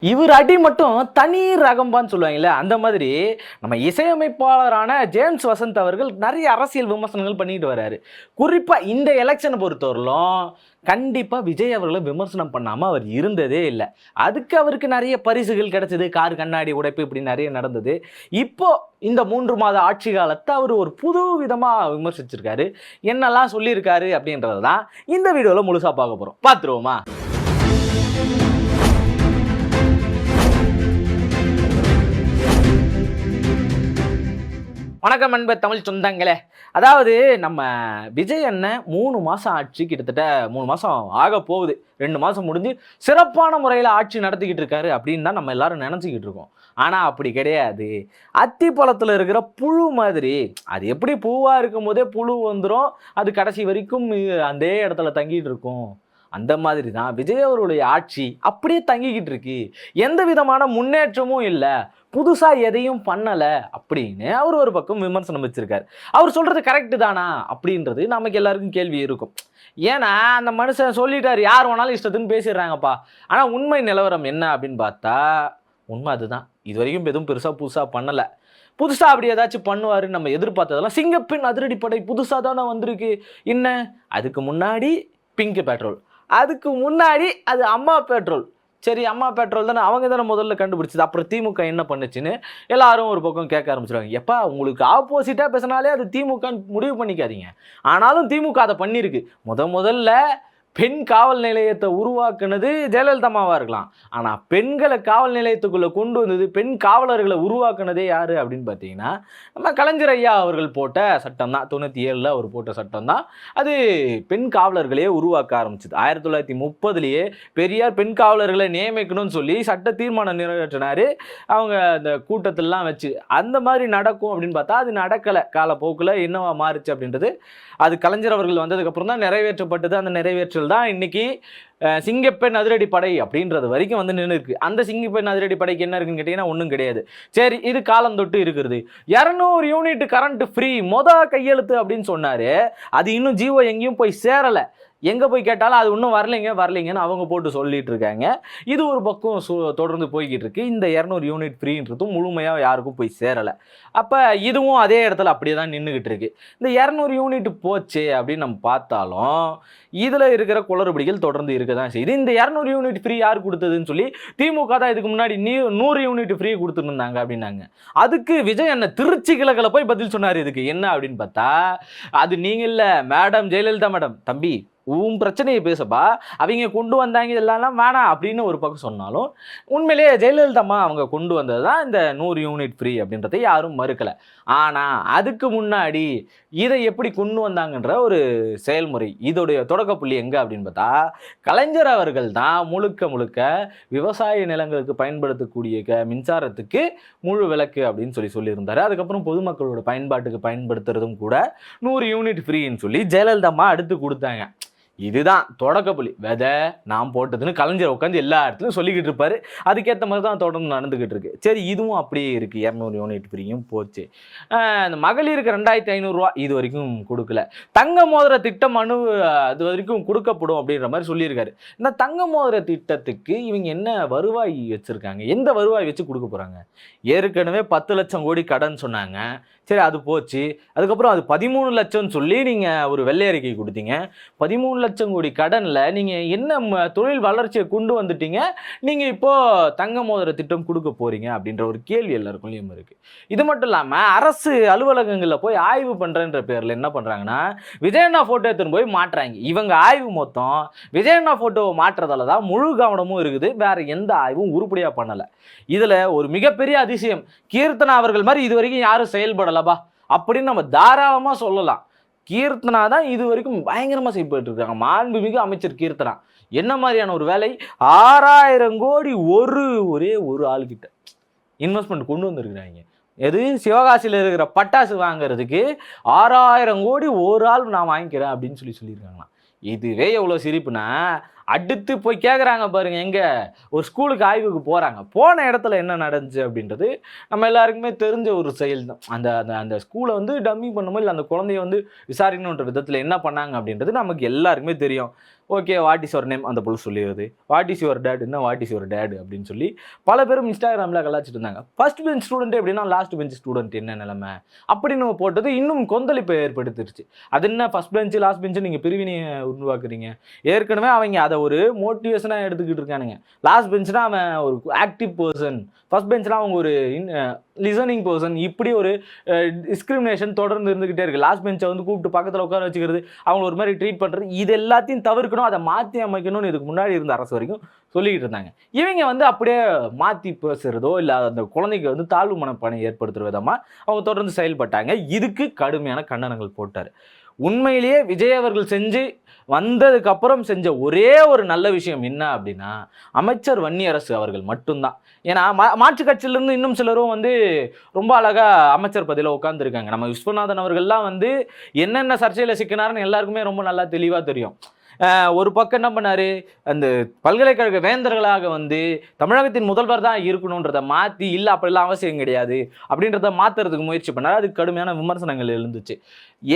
இவர் அடி மட்டும் தனி ரகம்பான்னு சொல்லுவாங்கல்ல, அந்த மாதிரி நம்ம இசையமைப்பாளரான ஜேம்ஸ் வசந்த் அவர்கள் நிறைய அரசியல் விமர்சனங்கள் பண்ணிட்டு வராரு. குறிப்பா இந்த எலெக்ஷனை பொறுத்தவரையிலும் கண்டிப்பா விஜய் அவர்களை விமர்சனம் பண்ணாம அவர் இருந்ததே இல்ல. அதுக்கு அவருக்கு நிறைய பரிசுகள் கிடைச்சது. கார் கண்ணாடி உடைப்பு இப்படி நிறைய நடந்தது. இப்போ இந்த 3 மாத ஆட்சி காலத்தை அவர் ஒரு புது விதமா விமர்சிச்சிருக்காரு. என்னெல்லாம் சொல்லியிருக்காரு அப்படின்றது தான் இந்த வீடியோல முழுசா பார்க்க போறோம். பார்த்துருவோமா? வணக்கம் அன்பு தமிழ் சொந்தங்களே. அதாவது நம்ம விஜய் அண்ணன் 3 மாதம் ஆட்சி, கிட்டத்தட்ட 3 மாதம் ஆக போகுது. 2 மாதம் முடிஞ்சு சிறப்பான முறையில் ஆட்சி நடத்திக்கிட்டு இருக்காரு அப்படின்னு தான் நம்ம எல்லாரும் நினச்சிக்கிட்டு இருக்கோம். ஆனால் அப்படி கிடையாது. அத்திப்பழத்தில் இருக்கிற புழு மாதிரி, அது எப்படி பூவாக இருக்கும் போதே புழு வந்துடும், அது கடைசி வரைக்கும் அதே இடத்துல தங்கிட்டு இருக்கும். அந்த மாதிரி தான் விஜய் அவருடைய ஆட்சி அப்படியே தங்கிக்கிட்டு இருக்கு. எந்த விதமான முன்னேற்றமும் இல்லை, புதுசா எதையும் பண்ணல அப்படின்னு அவர் ஒரு பக்கம் விமர்சனம் வச்சிருக்காரு. அவர் சொல்றது கரெக்ட் தானா அப்படின்றது நமக்கு எல்லாருக்கும் கேள்வி இருக்கும். ஏன்னா அந்த மனுஷன் சொல்லிட்டாரு, யார் வேணாலும் இஷ்டத்துன்னு பேசிடுறாங்கப்பா. ஆனா உண்மை நிலவரம் என்ன அப்படின்னு பார்த்தா உண்மை அதுதான். இது வரைக்கும் எதுவும் பெருசா புதுசா பண்ணல. புதுசா அப்படி ஏதாச்சும் பண்ணுவாருன்னு நம்ம எதிர்பார்த்ததெல்லாம் சிங்கப்பெண் அதிரடிப்படை புதுசா தானே வந்திருக்கு. என்ன அதுக்கு முன்னாடி பிங்க் பெட்ரோல், அதுக்கு முன்னாடி அது அம்மா பெட்ரோல். சரி, அம்மா பெட்ரோல் தானே, அவங்க தானே முதல்ல கண்டுபிடிச்சது. அப்புறம் திமுக என்ன பண்ணுச்சுன்னு எல்லாரும் ஒரு பக்கம் கேட்க ஆரம்பிச்சிருவாங்க. எப்பா உங்களுக்கு ஆப்போசிட்டாக பேசினாலே அது திமுக முடிவு பண்ணிக்காதீங்க. ஆனாலும் திமுக அதை பண்ணியிருக்கு. முதல்ல பெண் காவல் நிலையத்தை உருவாக்குனது ஜெயலலிதா அம்மாவா இருக்கலாம். ஆனால் பெண்களை காவல் நிலையத்துக்குள்ளே கொண்டு வந்தது, பெண் காவலர்களை உருவாக்குனதே யார் அப்படின்னு பார்த்தீங்கன்னா நம்ம கலைஞர் ஐயா அவர்கள் போட்ட சட்டம் தான். 97 அவர் போட்ட சட்டம் தான் அது பெண் காவலர்களையே உருவாக்க ஆரம்பிச்சது. 1930 பெரியார் பெண் காவலர்களை நியமிக்கணும்னு சொல்லி சட்ட தீர்மானம் நிறைவேற்றினார். அவங்க அந்த கூட்டத்திலாம் வச்சு அந்த மாதிரி நடக்கும் அப்படின்னு பார்த்தா அது நடக்கலை. காலப்போக்கில் என்னவா மாறுச்சு அப்படின்றது அது கலைஞர் அவர்கள் வந்ததுக்கப்புறம் தான் நிறைவேற்றப்பட்டது. அந்த நிறைவேற்றல் தான் இன்னைக்கு சிங்கப்பெண் அதிரடி படை அப்படின்றது வரைக்கும் வந்து நின்று இருக்கு. அந்த சிங்கப்பெண் அதிரடி படைக்கு என்ன இருக்குன்னு கேட்டீங்கன்னா ஒன்றும் கிடையாது. சரி, இது காலம் தொட்டு இருக்கிறது. 200 யூனிட் கரண்ட் ஃப்ரீ கையெழுத்து அப்படின்னு சொன்னாரு. அது இன்னும் ஜியோ எங்கேயும் போய் சேரலை. எங்கே போய் கேட்டாலும் அது இன்னும் வரலைங்கன்னு அவங்க போட்டு சொல்லிட்டு இருக்காங்க. இது ஒரு பக்கம் தொடர்ந்து போய்கிட்டு இருக்கு. இந்த 200 யூனிட் ஃப்ரீன்றதும் முழுமையாக யாருக்கும் போய் சேரலை. அப்போ இதுவும் அதே இடத்துல அப்படியே தான் நின்றுக்கிட்டு இருக்கு. இந்த 200 யூனிட் போச்சு அப்படின்னு நம்ம பார்த்தாலும் இதில் இருக்கிற குளறுபடிகள் தொடர்ந்து இருக்க தான் செய்யுது. இந்த 200 யூனிட் ஃப்ரீ யார் கொடுத்ததுன்னு சொல்லி திமுக தான் இதுக்கு முன்னாடி 100 யூனிட் ஃப்ரீ கொடுத்துருந்தாங்க அப்படின்னாங்க. அதுக்கு விஜய் அண்ணன் திருச்சி கிழக்கில் போய் பதில் சொன்னார். இதுக்கு என்ன அப்படின்னு பார்த்தா, அது நீங்க இல்லை மேடம், ஜெயலலிதா மேடம், தம்பி உன் பிரச்சனையை பேசப்பா, அவங்க கொண்டு வந்தாங்க இதெல்லாம் வேணாம் அப்படின்னு ஒரு பக்கம் சொன்னாலும் உண்மையிலேயே ஜெயலலிதா அம்மா அவங்க கொண்டு வந்தது தான் இந்த 100 யூனிட் ஃப்ரீ அப்படின்றத யாரும் மறுக்கலை. ஆனால் அதுக்கு முன்னாடி இதை எப்படி கொண்டு வந்தாங்கன்ற ஒரு செயல்முறை, இதோடைய தொடக்க புள்ளி எங்கே அப்படின்னு பார்த்தா கலைஞர் அவர்கள் தான் முழுக்க விவசாய நிலங்களுக்கு பயன்படுத்தக்கூடிய மின்சாரத்துக்கு முழு விலக்கு அப்படின்னு சொல்லியிருந்தாரு. அதுக்கப்புறம் பொதுமக்களோட பயன்பாட்டுக்கு பயன்படுத்துறதும் கூட 100 யூனிட் ஃப்ரீன்னு சொல்லி ஜெயலலிதா அம்மா அடுத்து கொடுத்தாங்க. இதுதான் தொடக்கப்புள்ளி. விதை நான் போட்டதுன்னு கலைஞர் உட்காந்து எல்லா இடத்துலையும் சொல்லிக்கிட்டு இருப்பாரு. அதுக்கேற்ற மாதிரி தான் தொடர்ந்து நடந்துக்கிட்டு இருக்கு. சரி, இதுவும் அப்படியே இருக்குது. 200 யூனிட் ஃப்ரீயும் போச்சு. இந்த மகளிருக்கு 2500 ரூபா இது வரைக்கும் கொடுக்கல. தங்க மோதிர திட்டம் அது வரைக்கும் கொடுக்கப்படும் அப்படின்ற மாதிரி சொல்லியிருக்காரு. இந்த தங்க மோதிர திட்டத்துக்கு இவங்க என்ன வருவாய் வச்சுருக்காங்க, எந்த வருவாய் வச்சு கொடுக்க போகிறாங்க? ஏற்கனவே 10 லட்சம் கோடி கடன் சொன்னாங்க. சரி, அது போச்சு. அதுக்கப்புறம் அது 13 லட்சம்னு சொல்லி நீங்கள் ஒரு வெள்ளை அறிக்கை கொடுத்தீங்க. 13 லட்சம் கோடி கடனில் நீங்கள் என்ன தொழில் வளர்ச்சியை கொண்டு வந்துட்டீங்க? நீங்கள் இப்போது தங்க மோதிர திட்டம் கொடுக்க போகிறீங்க அப்படின்ற ஒரு கேள்வி எல்லாருக்குள்ளேயும் இருக்குது. இது மட்டும் இல்லாமல் அரசு அலுவலகங்களில் போய் ஆய்வு பண்ணுறன்ற பேரில் என்ன பண்ணுறாங்கன்னா விஜயண்ணா ஃபோட்டோ எடுத்துன்னு போய் மாட்டுறாங்க. இவங்க ஆய்வு மொத்தம் விஜயண்ணா ஃபோட்டோவை மாற்றுறதால தான் முழு கவனமும் இருக்குது. வேறு எந்த ஆய்வும் உருப்படியாக பண்ணலை. இதில் ஒரு மிகப்பெரிய அதிசயம், கீர்த்தனா அவர்கள் மாதிரி இது வரைக்கும் யாரும் செயல்படலப்பா அப்படின்னு நம்ம தாராளமாக சொல்லலாம். கீர்த்தனா தான் இது வரைக்கும் பயங்கரமாக செயல்பட்டு இருக்காங்க. மாண்புமிகு அமைச்சர் கீர்த்தனா என்ன மாதிரியான ஒரு வேலை, 6000 கோடி ஒரே ஒரு ஆளுக்கிட்ட இன்வெஸ்ட்மெண்ட் கொண்டு வந்திருக்கிறாங்க. எது, சிவகாசியில் இருக்கிற பட்டாசு வாங்குறதுக்கு 6000 கோடி ஒரு ஆள் நான் வாங்கிக்கிறேன் அப்படின்னு சொல்லியிருக்காங்களாம். இதுவே எவ்வளோ சிரிப்புனா, அடுத்து போய் கேட்குறாங்க பாருங்க, எங்க ஒரு ஸ்கூலுக்கு ஆய்வுக்கு போறாங்க. போன இடத்துல என்ன நடந்துச்சு அப்படின்றது நம்ம எல்லாருக்குமே தெரிஞ்ச ஒரு செயல் தான். அந்த அந்த அந்த ஸ்கூலை வந்து டம்மி பண்ணும்போது, இல்லை அந்த குழந்தைய வந்து விசாரிக்கணுன்ற விதத்தில் என்ன பண்ணாங்க அப்படின்றது நமக்கு எல்லாருக்குமே தெரியும். Okay, what is your name அந்த பொண்ணு சொல்லிடுது. வாட் இஸ் யுவர் டேட், என்ன வாட் இஸ் யுவர் டேட் அப்படின்னு சொல்லி பல பேரும் இன்ஸ்டாகிராமில் கலாச்சிட்டு இருந்தாங்க. ஃபர்ஸ்ட் பெஞ்ச் ஸ்டூடெண்ட் எப்படின்னா லாஸ்ட் பெஞ்ச் ஸ்டூடெண்ட் என்ன நிலைமை அப்படின்னு போட்டது இன்னும் கொந்தளிப்பை ஏற்படுத்திருச்சு. அது என்ன ஃபர்ஸ்ட் பெஞ்சு லாஸ்ட் பெஞ்சு நீங்கள் பிரிவினையை உருவாக்குறீங்க? ஏற்கனவே அவங்க அதை ஒரு மோட்டிவேஷனாக எடுத்துக்கிட்டு இருக்கானுங்க. லாஸ்ட் பெஞ்ச்னா அவன் ஒரு ஆக்டிவ் பர்சன், ஃபர்ஸ்ட் பெஞ்ச்னா அவங்க ஒரு லிசனிங் பர்சன், இப்படி ஒரு டிஸ்கிரிமினேஷன் தொடர்ந்து இருந்துகிட்டே இருக்கு. லாஸ்ட் பெஞ்சை வந்து கூப்பிட்டு பக்கத்தில் உட்கார வச்சுக்கிறது, அவங்க ஒரு மாதிரி ட்ரீட் பண்ணுறது, இது எல்லாத்தையும் தவிர்க்கணும், அதை மாற்றி அமைக்கணும்னு இதுக்கு முன்னாடி இருந்த அரசு வரைக்கும் சொல்லிக்கிட்டு இருந்தாங்க. இவங்க வந்து அப்படியே மாற்றி பேசுறதோ இல்லை அந்த குழந்தைக்கு வந்து தாழ்வு மனப்பானை ஏற்படுத்துகிற விதமாக அவங்க தொடர்ந்து செயல்பட்டாங்க. இதுக்கு கடுமையான கண்டனங்கள் போட்டார். உண்மையிலேயே விஜய் அவர்கள் செஞ்சு வந்ததுக்கு அப்புறம் செஞ்ச ஒரே ஒரு நல்ல விஷயம் என்ன அப்படின்னா, அமைச்சர் வன்னியரசு அவர்கள் மட்டும்தான். ஏன்னா மாற்று கட்சியிலிருந்து இன்னும் சிலரும் வந்து ரொம்ப அழகா அமைச்சர் பதவியில் உட்காந்துருக்காங்க. நம்ம விஸ்வநாதன் அவர்கள்லாம் வந்து என்னென்ன சர்ச்சையில் சிக்கினாருன்னு எல்லாருக்குமே ரொம்ப நல்லா தெளிவாக தெரியும். ஒரு பக்கம் என்ன பண்ணாரு, அந்த பல்கலைக்கழக வேந்தர்களாக வந்து தமிழகத்தின் முதல்வர் தான் இருக்கணுன்றதை மாற்றி, இல்லை அப்படிலாம் அவசியம் கிடையாது அப்படின்றத மாற்றுறதுக்கு முயற்சி பண்ணார். அதுக்கு கடுமையான விமர்சனங்கள் எழுந்துச்சு.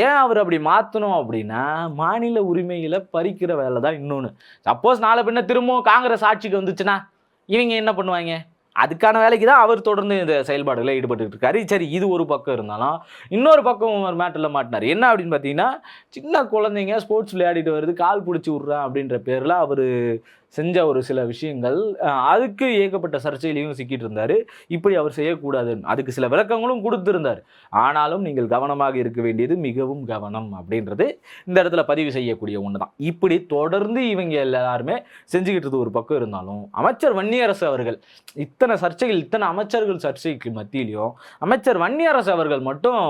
ஏன் அவர் அப்படி மாற்றணும் அப்படின்னா, மாநில உரிமைகளை பறிக்கிற வேலை தான் இன்னொன்று. சப்போஸ் நாளை பின்ன திரும்பவும் காங்கிரஸ் ஆட்சிக்கு வந்துச்சுன்னா இவங்க என்ன பண்ணுவாங்க? அதுக்கான வேலைக்கு தான் அவர் தொடர்ந்து இந்த செயல்பாடுகளில் ஈடுபட்டு இருக்காரு. சரி, இது ஒரு பக்கம் இருந்தாலும் இன்னொரு பக்கம் ஒரு மேட்டரில் மாட்டினார். என்ன அப்படின்னு பார்த்தீங்கன்னா, சின்ன குழந்தைங்க ஸ்போர்ட்ஸ் விளையாடிட்டு வருது, கால் பிடிச்சி விட்றேன் அப்படின்ற பேரில் அவர் செஞ்ச ஒரு சில விஷயங்கள், அதுக்கு ஏகப்பட்ட சர்ச்சையிலையும் சிக்கிட்டு இருந்தார். இப்படி அவர் செய்யக்கூடாதுன்னு அதுக்கு சில விளக்கங்களும் கொடுத்துருந்தார். ஆனாலும் நீங்கள் கவனமாக இருக்க வேண்டியது மிகவும் கவனம் அப்படின்றது இந்த இடத்துல பதிவு செய்யக்கூடிய ஒன்று தான். இப்படி தொடர்ந்து இவங்க எல்லாருமே செஞ்சுக்கிட்டு ஒரு பக்கம் இருந்தாலும், அமைச்சர் வன்னியரசு அவர்கள் இத்தனை சர்ச்சைகள், இத்தனை அமைச்சர்கள் சர்ச்சைக்கு மத்தியிலையும் அமைச்சர் வன்னியரசு அவர்கள் மட்டும்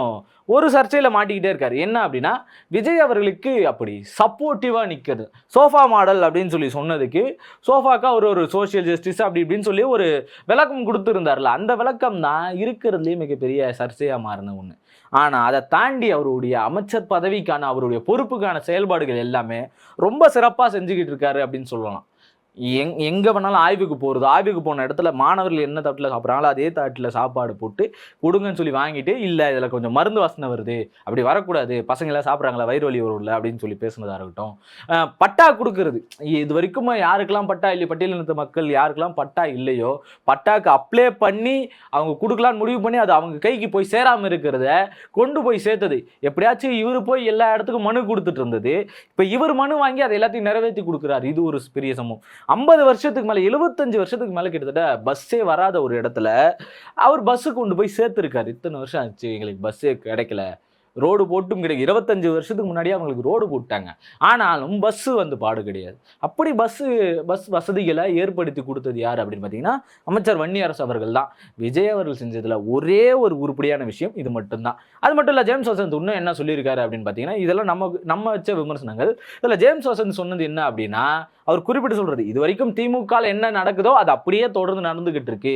ஒரு சர்ச்சையில் மாட்டிக்கிட்டே இருக்காரு. என்ன அப்படின்னா, விஜய் அவர்களுக்கு அப்படி சப்போர்ட்டிவாக நிற்கிறது. சோஃபா மாடல் அப்படின்னு சொல்லி சொன்னதுக்கு சோஃபாக்கா ஒரு சோஷியல் ஜஸ்டிஸ் அப்படி இப்படின்னு சொல்லி ஒரு விளக்கம் கொடுத்துருந்தார்ல, அந்த விளக்கம் தான் இருக்கிறதுலேயே மிகப்பெரிய சர்ச்சையாக மாறின ஒன்று. ஆனால் அதை தாண்டி அவருடைய அமைச்சர் பதவிக்கான அவருடைய பொறுப்புக்கான செயல்பாடுகள் எல்லாமே ரொம்ப சிறப்பாக செஞ்சுக்கிட்டு இருக்காரு அப்படின்னு சொல்லலாம். எங்கே வேணாலும் ஆய்வுக்கு போகிறது, ஆய்வுக்கு போன இடத்துல மாணவர்கள் என்ன தட்டில் சாப்பிட்றாங்களோ அதே தட்டில் சாப்பாடு போட்டு கொடுங்கன்னு சொல்லி வாங்கிட்டு, இல்லை இதில் கொஞ்சம் மருந்து வாசனை வருது, அப்படி வரக்கூடாது, பசங்களாம் சாப்பிட்றாங்களா வயிறு வலி வரும்ல அப்படின்னு சொல்லி பேசுனதாக இருக்கட்டும். பட்டா கொடுக்கறது, இது வரைக்கும் யாருக்கெல்லாம் பட்டா இல்லை, பட்டியலினத்த மக்கள் யாருக்கெல்லாம் பட்டா இல்லையோ பட்டாக்கு அப்ளை பண்ணி அவங்க கொடுக்கலான்னு முடிவு பண்ணி அது அவங்க கைக்கு போய் சேராமல் இருக்கிறத கொண்டு போய் சேர்த்தது. எப்படியாச்சும் இவர் போய் எல்லா இடத்துக்கும் மனு கொடுத்துட்டு இருந்தது, இப்போ இவர் மனு வாங்கி அதை எல்லாத்தையும் நிறைவேற்றி கொடுக்குறாரு. இது ஒரு பெரிய சம்பவம். 50 வருஷத்துக்கு மேலே, 75 வருஷத்துக்கு மேலே கிட்டத்தட்ட பஸ்ஸே வராத ஒரு இடத்துல அவர் பஸ்ஸு கொண்டு போய் சேர்த்துருக்காரு. இத்தனை வருஷம் ஆச்சு எங்களுக்கு பஸ்ஸே கிடைக்கல, ரோடு போட்டும் கிடையாது. 25 வருஷத்துக்கு முன்னாடியே அவங்களுக்கு ரோடு போட்டாங்க, ஆனாலும் பஸ்ஸு வந்து பாடு கிடையாது. அப்படி பஸ் வசதிகளை ஏற்படுத்தி கொடுத்தது யார் அப்படின்னு பார்த்தீங்கன்னா, அமைச்சர் வன்னியரசு அவர்கள் தான். விஜய் அவர்கள் செஞ்சதில் ஒரே ஒரு உருப்படியான விஷயம் இது மட்டும்தான். அது மட்டும் இல்லை, ஜேம்ஸ் வசந்த் இன்னும் என்ன சொல்லியிருக்காரு அப்படின்னு பார்த்தீங்கன்னா, இதெல்லாம் நம்ம வச்ச விமர்சனங்கள். இதில் ஜேம்ஸ் வசந்த் சொன்னது என்ன அப்படின்னா, அவர் குறிப்பிட்டு சொல்றது, இது வரைக்கும் திமுகவில் என்ன நடக்குதோ அது அப்படியே தொடர்ந்து நடந்துகிட்டு இருக்கு.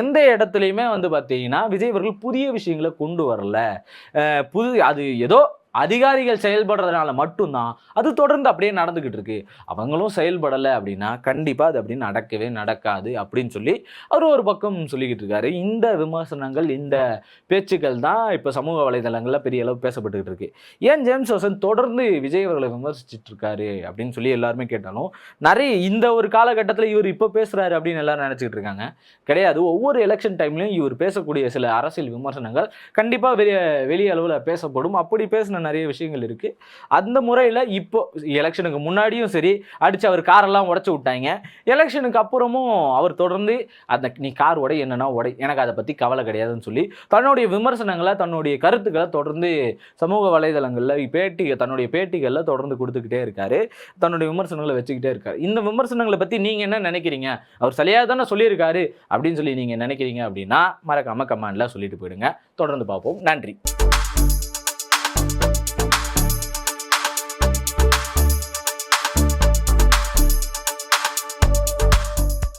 எந்த இடத்துலையுமே வந்து பார்த்தீங்கன்னா விஜய் அவர்கள் புதிய விஷயங்களை கொண்டு வரல. அது ஏதோ அதிகாரிகள் செயல்படுறதுனால மட்டும்தான் அது தொடர்ந்து அப்படியே நடந்துகிட்டு இருக்கு. அவங்களும் செயல்படலை அப்படின்னா கண்டிப்பாக அது அப்படி நடக்கவே நடக்காது அப்படின்னு சொல்லி அவர் ஒரு பக்கம் சொல்லிக்கிட்டு இருக்காரு. இந்த விமர்சனங்கள், இந்த பேச்சுக்கள் தான் இப்போ சமூக வலைதளங்களில் பெரிய அளவு பேசப்பட்டுக்கிட்டு இருக்கு. ஏன் ஜேம்ஸ் வசந்த் தொடர்ந்து விஜய் அவர்களை விமர்சிச்சுட்டு இருக்காரு அப்படின்னு சொல்லி எல்லாருமே கேட்டாலும், நிறைய இந்த ஒரு காலகட்டத்தில் இவர் இப்போ பேசுறாரு அப்படின்னு எல்லாரும் நினச்சிக்கிட்டு இருக்காங்க. கிடையாது. ஒவ்வொரு எலெக்ஷன் டைம்லையும் இவர் பேசக்கூடிய சில அரசியல் விமர்சனங்கள் கண்டிப்பாக வெளி அளவில் பேசப்படும். அப்படி பேசின நிறைய விஷயங்கள் இருக்கு. அந்த முறையில் இப்போ எலெக்ஷனுக்கு முன்னாடியும் சரி அடிச்சு அவர் காரெல்லாம் உடைச்சு விட்டாங்க. எலெக்ஷனுக்கு அப்புறமும் அவர் தொடர்ந்து அந்த நீ கார் உடை என்னன்னா உடை, எனக்கு அதை பற்றி கவலை கிடையாதுன்னு சொல்லி தன்னுடைய விமர்சனங்களை, தன்னுடைய கருத்துக்களை தொடர்ந்து சமூக வலைதளங்களில் தன்னுடைய பேட்டிகளில் தொடர்ந்து கொடுத்துக்கிட்டே இருக்காரு. தன்னுடைய விமர்சனங்களை வச்சுக்கிட்டே இருக்காரு. இந்த விமர்சனங்களை பற்றி நீங்கள் என்ன நினைக்கிறீங்க? அவர் சரியாக தானே சொல்லியிருக்காரு அப்படின்னு சொல்லி நீங்கள் நினைக்கிறீங்க அப்படின்னா மறக்காம கமெண்ட்ல சொல்லிட்டு போயிடுங்க. தொடர்ந்து பார்ப்போம். நன்றி.